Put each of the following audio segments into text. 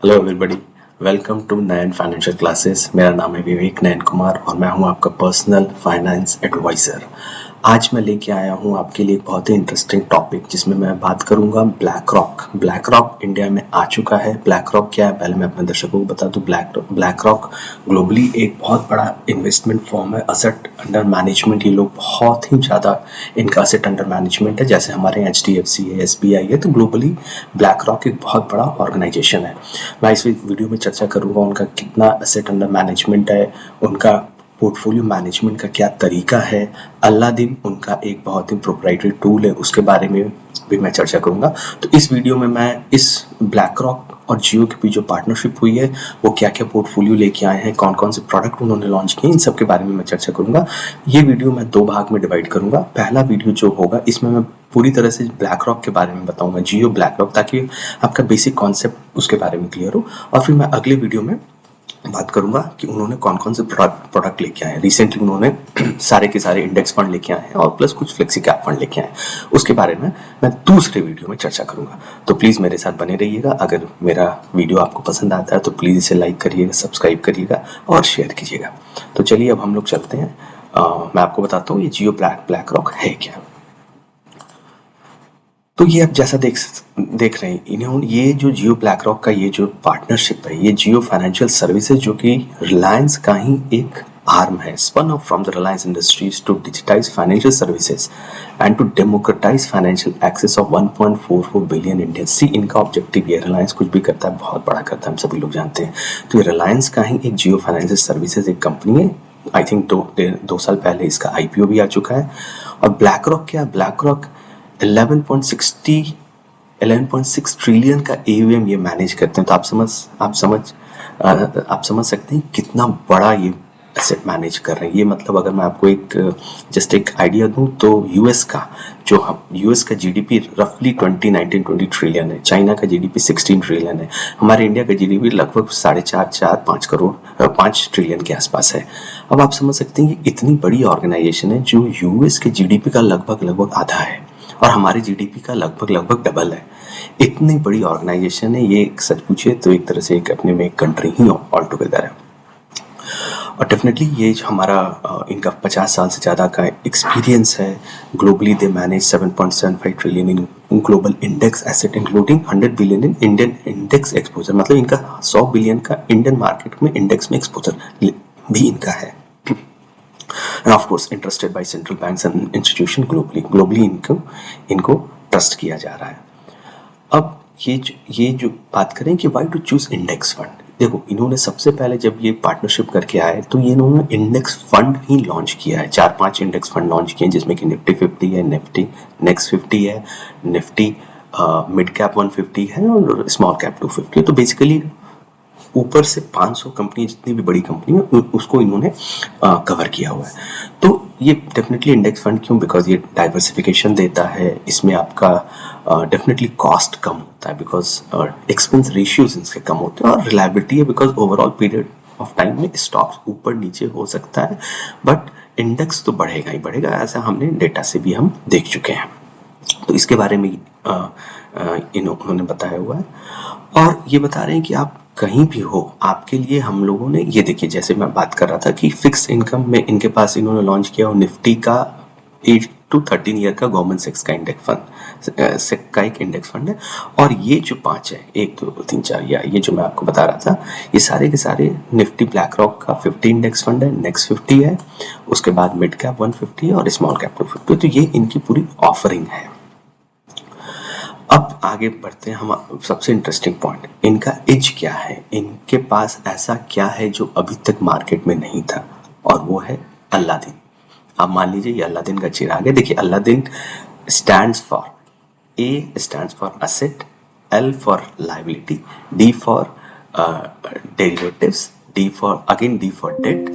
Hello everybody, welcome to Nayan financial classes. मेरा नाम है विवेक नयन कुमार और मैं हूं आपका पर्सनल फाइनेंस एडवाइज़र। आज मैं लेके आया हूं आपके लिए एक बहुत ही इंटरेस्टिंग टॉपिक जिसमें मैं बात करूंगा black rock. Black rock India में आ चुका है। ब्लैक रॉक क्या है, पहले मैं अपने दर्शकों को बता दूं। ब्लैक रॉक ग्लोबली एक बहुत बड़ा इन्वेस्टमेंट फॉर्म है, असेट अंडर मैनेजमेंट। ये लोग बहुत ही ज़्यादा इनका असेट अंडर मैनेजमेंट है। जैसे हमारे HDFC है, SBI है, तो ग्लोबली ब्लैक रॉक एक बहुत बड़ा ऑर्गेनाइजेशन है। मैं इस वीडियो में चर्चा करूंगा उनका कितना असेट अंडर मैनेजमेंट है, उनका पोर्टफोलियो मैनेजमेंट का क्या तरीका है। अलादीन उनका एक बहुत ही प्रोप्राइटरी टूल है, उसके बारे में भी मैं चर्चा करूंगा। तो इस वीडियो में मैं इस ब्लैक रॉक और जियो के बीच जो पार्टनरशिप हुई है, वो क्या क्या पोर्टफोलियो लेके आए हैं, कौन कौन से प्रोडक्ट उन्होंने लॉन्च किए, इन सब के बारे में मैं चर्चा करूंगा। ये वीडियो मैं 2 भाग में डिवाइड करूंगा। पहला वीडियो जो होगा इसमें मैं पूरी तरह से ब्लैक रॉक के बारे में बताऊंगा, जियो ब्लैक रॉक, ताकि आपका बेसिक कॉन्सेप्ट उसके बारे में क्लियर हो। और फिर मैं अगले वीडियो में बात करूंगा कि उन्होंने कौन कौन से प्रोडक्ट लेके आए हैं। रिसेंटली उन्होंने सारे के सारे इंडेक्स फंड लेके आए हैं और प्लस कुछ फ्लेक्सी कैप फंड लेके आए हैं, उसके बारे में मैं दूसरे वीडियो में चर्चा करूंगा। तो प्लीज़ मेरे साथ बने रहिएगा। अगर मेरा वीडियो आपको पसंद आता है तो प्लीज़ इसे लाइक करिएगा, सब्सक्राइब करिएगा और शेयर कीजिएगा। तो चलिए अब हम लोग चलते हैं। मैं आपको बताता हूँ ये जियो ब्लैक रॉक है क्या। तो ये आप जैसा देख रहे हैं, इन्होंने ये जो जियो ब्लैक रॉक का ये जो पार्टनरशिप है, ये जियो फाइनेंशियल सर्विसेज जो कि रिलायंस का ही एक आर्म है, spun off from the Reliance Industries to digitize financial services and to democratize financial access of 1.44 billion Indians. See इनका ऑब्जेक्टिव ये, रिलायंस कुछ भी करता है बहुत बड़ा करता है, हम सभी लोग जानते हैं। तो ये रिलायंस का ही एक जियो फाइनेंशियल सर्विसेज एक कंपनी है। आई थिंक दो साल पहले इसका IPO भी आ चुका है। और ब्लैक रॉक क्या, ब्लैक रॉक 11.6 ट्रिलियन का AUM ये मैनेज करते हैं। तो आप समझ सकते हैं कितना बड़ा ये एसेट मैनेज कर रहे हैं। ये मतलब अगर मैं आपको जस्ट एक आइडिया दूं तो यूएस का GDP रफली 20 ट्रिलियन है, चाइना का GDP 16 ट्रिलियन है, हमारे इंडिया का GDP लगभग 4.5 ट्रिलियन के आसपास है। अब आप समझ सकते हैं कि इतनी बड़ी ऑर्गेनाइजेशन है जो यूएस के GDP का लगभग आधा है और हमारे GDP का लगभग डबल है। इतनी बड़ी ऑर्गेनाइजेशन है ये, सच पूछे तो एक तरह से एक अपने में एक कंट्री ही ऑल टुगेदर है। और डेफिनेटली ये जो हमारा इनका 50 साल से ज़्यादा का एक्सपीरियंस है। Globally they manage 7.75 trillion in global index asset including 100 billion in Indian index exposure. मतलब इनका 100 बिलियन का इंडियन मार्केट में इंडेक्स में एक्सपोजर भी इनका है। And of course interested by central banks and institution globally इनको ट्रस्ट किया जा रहा है। अब ये जो बात करें कि why to choose index fund, देखो इन्होंने सबसे पहले जब ये पार्टनरशिप करके आए तो ये इन्होंने इंडेक्स फंड ही लॉन्च किया है। 4-5 इंडेक्स फंड लॉन्च किए हैं जिसमें कि निफ्टी 50 है, निफ्टी नेक्स्ट 50 है, निफ्टी मिड कैप 150 है और स्मॉल कैप 250। तो बेसिकली ऊपर से 500 कंपनी, जितनी भी बड़ी कंपनी है उसको इन्होंने कवर किया हुआ है। तो ये डेफिनेटली इंडेक्स फंड क्यों, बिकॉज ये डाइवर्सिफिकेशन देता है, इसमें आपका डेफिनेटली कॉस्ट कम होता है, बिकॉज एक्सपेंस रेशियोज इसके कम होते हैं, और रिलायबिलिटी है because overall period of time में स्टॉक्स ऊपर नीचे हो सकता है बट इंडेक्स तो बढ़ेगा ही बढ़ेगा, ऐसा हमने डेटा से भी हम देख चुके हैं। तो इसके बारे में इन्होंने बताया हुआ है और ये बता रहे हैं कि आप कहीं भी हो, आपके लिए हम लोगों ने ये देखिए, जैसे मैं बात कर रहा था कि फिक्स इनकम में इनके पास इन्होंने लॉन्च किया और निफ्टी का 8 to 13 ईयर का गवर्नमेंट सेक्स का इंडेक्स फंड का एक इंडेक्स फंड है। और ये जो 5 है, 1 2 3 4, या ये जो मैं आपको बता रहा था, ये सारे के सारे निफ्टी ब्लैक रॉक का 50 इंडेक्स फंड है, नेक्स्ट 50 है, उसके बाद मिड कैप 150 है और स्मॉल कैप 250। तो ये इनकी पूरी ऑफरिंग है। अब आगे बढ़ते हैं हम, सबसे इंटरेस्टिंग पॉइंट, इनका एज क्या है, इनके पास ऐसा क्या है जो अभी तक मार्केट में नहीं था, और वो है अलादीन। आप मान लीजिए ये अलादीन का चिराग है। देखिए Aladdin stands for, A stands for asset, L for liability, D for derivatives, D for debt,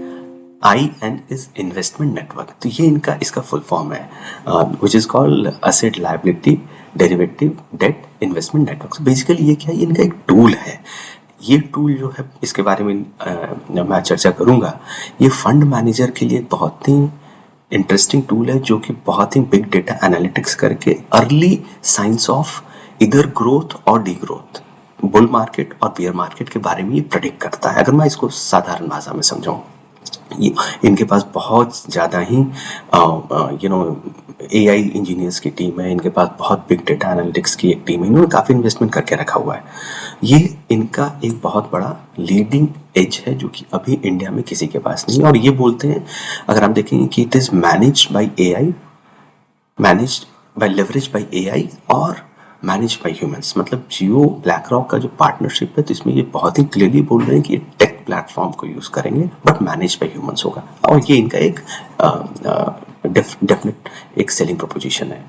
IN is investment network. तो ये इसका फुल फॉर्म है, which is called asset liability derivative debt investment network. Basically ये क्या है, इनका एक tool है। ये टूल जो है, इसके बारे में मैं चर्चा करूंगा। ये फंड मैनेजर के लिए बहुत ही इंटरेस्टिंग टूल है जो कि बहुत ही बिग डेटा एनालिटिक्स करके अर्ली साइंस ऑफ इधर ग्रोथ और डी ग्रोथ, बुल मार्केट और बियर मार्केट के बारे में ये प्रेडिक्ट करता है। अगर मैं इसको साधारण भाषा में समझाऊं, ये इनके पास बहुत ज़्यादा ही एआई इंजीनियर्स की टीम है, इनके पास बहुत बिग डेटा एनालिटिक्स की एक टीम है, इन्होंने काफ़ी इन्वेस्टमेंट करके रखा हुआ है। ये इनका एक बहुत बड़ा लीडिंग एज है जो कि अभी इंडिया में किसी के पास नहीं है। और ये बोलते हैं, अगर हम देखेंगे कि it is managed by AI, managed by leverage bye AI और मैनेज बाय ह्यूमंस। मतलब जियो ब्लैक रॉक का जो पार्टनरशिप है, तो इसमें ये बहुत ही क्लियरली बोल रहे हैं कि ये टेक प्लेटफॉर्म को यूज़ करेंगे बट मैनेज बाय ह्यूमंस होगा। और ये इनका एक डेफिनेट एक सेलिंग प्रोपोजिशन है।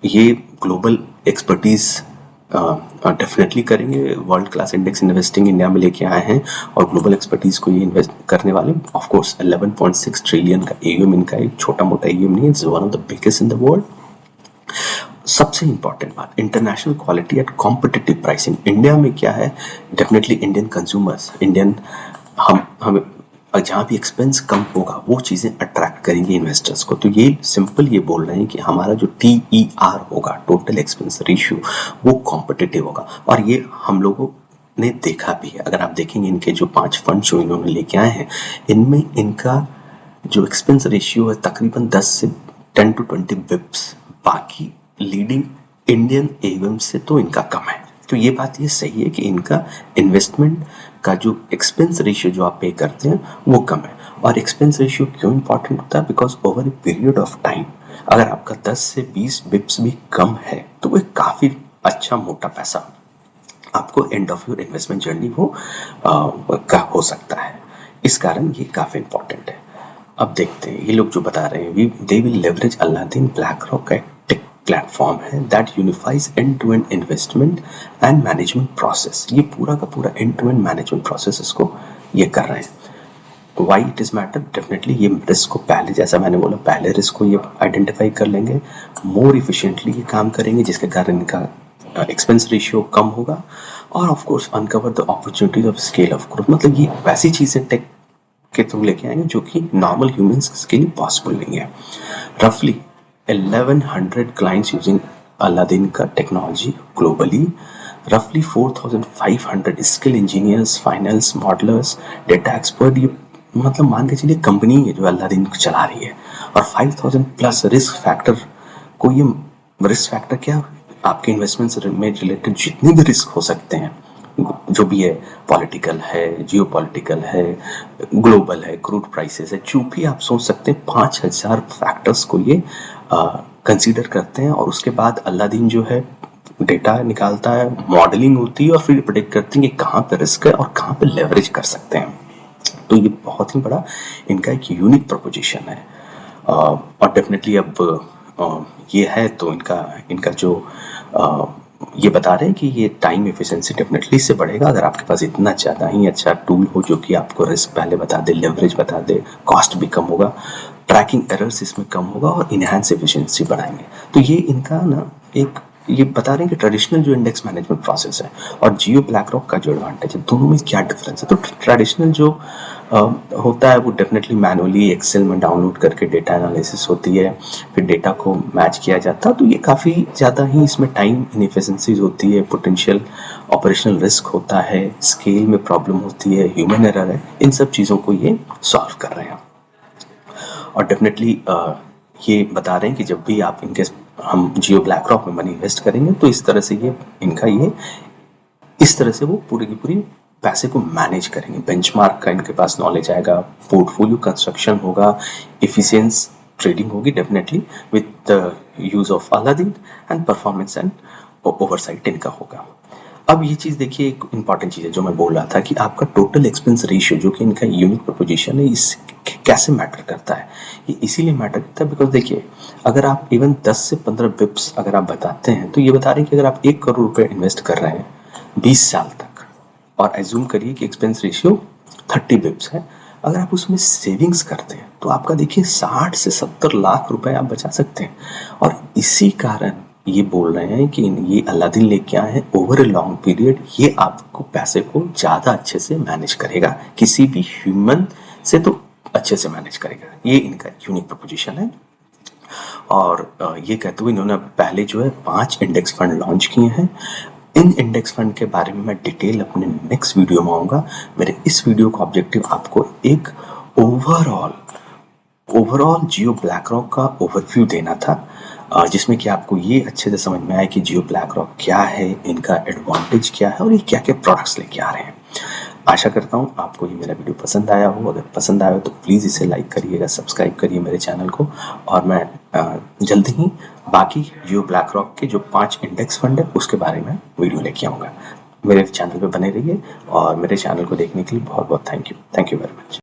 ये ग्लोबल एक्सपर्टीज डेफिनेटली करेंगे। World class index investing India में लेके आए हैं और ग्लोबल एक्सपर्टीज को ये इन्वेस्ट करने वाले। ऑफ कोर्स 11.6 ट्रिलियन का एयूएम इनका एक छोटा मोटा एयूएम नहीं है, it's one of the biggest in the world. सबसे इंपॉर्टेंट बात, international quality eight competitive pricing. India में क्या है, डेफिनेटली इंडियन कंज्यूमर्स, इंडियन हम जहाँ भी एक्सपेंस कम होगा वो चीज़ें अट्रैक्ट करेंगी इन्वेस्टर्स को। तो ये सिंपल ये बोल रहे हैं कि हमारा जो TER होगा, टोटल एक्सपेंस रेशियो, वो कॉम्पिटिटिव होगा। और ये हम लोगों ने देखा भी है। अगर आप देखेंगे इनके जो 5 फंड जो इन्होंने लेके आए हैं, इनमें इनका जो एक्सपेंस रेशियो है तकरीबन 10 to 20 बिप्स बाकी लीडिंग इंडियन एयूएम से तो इनका कम है। तो ये बात ये सही है कि इनका इन्वेस्टमेंट का जो एक्सपेंस रेशियो जो आप पे करते हैं वो कम है। और एक्सपेंस रेशियो क्यों इंपॉर्टेंट होता है, because over a period of time अगर आपका 10 से 20 बिप्स भी कम है तो वो काफ़ी अच्छा मोटा पैसा आपको end of your investment journey का हो सकता है। इस कारण ये काफ़ी इंपॉर्टेंट है। अब देखते हैं ये लोग जो बता रहे हैं, they will leverage Aladdin BlackRock का टेक प्लेटफॉर्म है that unifies end to end investment and management process. ये पूरा का पूरा end to end management process इसको ये कर रहे हैं। Why it is matter, definitely ये रिस्क को पहले, जैसा मैंने बोला, पहले रिस्क को ये आइडेंटिफाई कर लेंगे, मोर इफिशिएंटली ये काम करेंगे जिसके कारण इनका एक्सपेंस रेशियो कम होगा। और of course uncover the opportunities of scale of growth. मतलब ये वैसी चीज़ें टेक के थ्रू लेके आएंगे जो कि नॉर्मल ह्यूमंस के लिए पॉसिबल नहीं है। रफली 1100 clients using Aladdin का टेक्नोलॉजी ग्लोबली, रफली 4500 skill engineers, finance modellers, data expert. ये मतलब मान के चलिए कंपनी है जो अलादीन को चला रही है। और 5000 प्लस रिस्क फैक्टर को, ये रिस्क फैक्टर क्या, आपके इन्वेस्टमेंट्स में रिलेटेड जितने भी रिस्क हो सकते हैं, जो भी है, पॉलिटिकल है, जियो पॉलिटिकल है, ग्लोबल है, क्रूड प्राइसेस है, जो भी आप सोच सकते हैं, 5000 फैक्टर्स को ये कंसीडर करते हैं। और उसके बाद अलादीन जो है डेटा निकालता है, मॉडलिंग होती है और फिर प्रेडिक्ट करते हैं कि कहाँ पे रिस्क है और कहाँ पे लेवरेज कर सकते हैं। तो ये बहुत ही बड़ा इनका एक यूनिक प्रोपोजिशन है। और डेफिनेटली अब ये है तो इनका जो ये बता रहे हैं कि ये टाइम एफिशिएंसी डेफिनेटली इससे बढ़ेगा अगर आपके पास इतना ज़्यादा ही अच्छा टूल हो जो कि आपको रिस्क पहले बता दे, लेवरेज बता दे, कॉस्ट भी कम होगा, ट्रैकिंग एरर्स इसमें कम होगा और इनहैंस एफिशिएंसी बढ़ाएंगे। तो ये इनका ना एक ये बता रहे हैं कि ट्रेडिशनल जो इंडेक्स मैनेजमेंट प्रोसेस है और जियो ब्लैक रॉक का जो एडवांटेज है, दोनों में क्या डिफरेंस है। तो ट्रेडिशनल जो होता है वो डेफिनेटली मैनुअली एक्सेल में डाउनलोड करके डेटा एनालिसिस होती है, फिर डेटा को मैच किया जाता है। तो ये काफ़ी ज़्यादा ही इसमें टाइम इनएफिशिएंसीज होती है, पोटेंशियल ऑपरेशनल रिस्क होता है, स्केल में प्रॉब्लम होती है, ह्यूमन एरर है, इन सब चीज़ों को ये सॉल्व कर रहे हैं। और डेफिनेटली ये बता रहे हैं कि जब भी आप इनके हम जियो ब्लैक रॉक में मनी इन्वेस्ट करेंगे तो इस तरह से इस तरह से वो पूरी की पूरी पैसे को मैनेज करेंगे। बेंचमार्क का इनके पास नॉलेज आएगा, पोर्टफोलियो कंस्ट्रक्शन होगा, एफिशिएंस ट्रेडिंग होगी definitely with the use of Aladdin and performance and oversight इनका होगा। अब ये चीज़ देखिए, एक इंपॉर्टेंट चीज़ है जो मैं बोल रहा था कि आपका टोटल एक्सपेंस रेशियो जो कि इनका यूनिक प्रोपोजिशन है, इस कैसे मैटर करता है। ये इसीलिए मैटर करता है बिकॉज देखिए, अगर आप इवन 10 से 15 बिप्स अगर आप बताते हैं तो ये बता रहे हैं कि अगर आप 1 करोड़ रुपये इन्वेस्ट कर रहे हैं 20 साल तक और एज्यूम करिए कि एक्सपेंस रेशियो 30 बिप्स है, अगर आप उसमें सेविंग्स करते हैं तो आपका देखिए 60 से 70 लाख रुपए आप बचा सकते हैं। और इसी कारण ये बोल रहे हैं कि ये अलादीन लेके आए हैं ओवर ए लॉन्ग पीरियड, ये आपको पैसे को ज़्यादा अच्छे से मैनेज करेगा, किसी भी ह्यूमन से तो अच्छे से मैनेज करेगा। ये इनका यूनिक प्रोपोजिशन है। और ये कहते हुए इन्होंने पहले जो है 5 इंडेक्स फंड लॉन्च किए हैं इन इंडेक्स फंड के बारे में मैं डिटेल अपने नेक्स्ट वीडियो में आऊँगा। मेरे इस वीडियो का ऑब्जेक्टिव आपको एक ओवरऑल जियो ब्लैक रॉक का ओवरव्यू देना था, जिसमें कि आपको ये अच्छे से समझ में आए कि जियो ब्लैक रॉक क्या है, इनका एडवांटेज क्या है और ये क्या क्या प्रोडक्ट्स लेके आ रहे हैं। आशा करता हूँ आपको ये मेरा वीडियो पसंद आया हो। अगर पसंद आया हो तो प्लीज़ इसे लाइक करिएगा, सब्सक्राइब करिए मेरे चैनल को। और मैं जल्द ही बाकी जियो ब्लैक रॉक के जो 5 इंडेक्स फंड है उसके बारे में वीडियो लेके आऊँगा। मेरे चैनल पे बने रहिए और मेरे चैनल को देखने के लिए बहुत बहुत थैंक यू वेरी मच।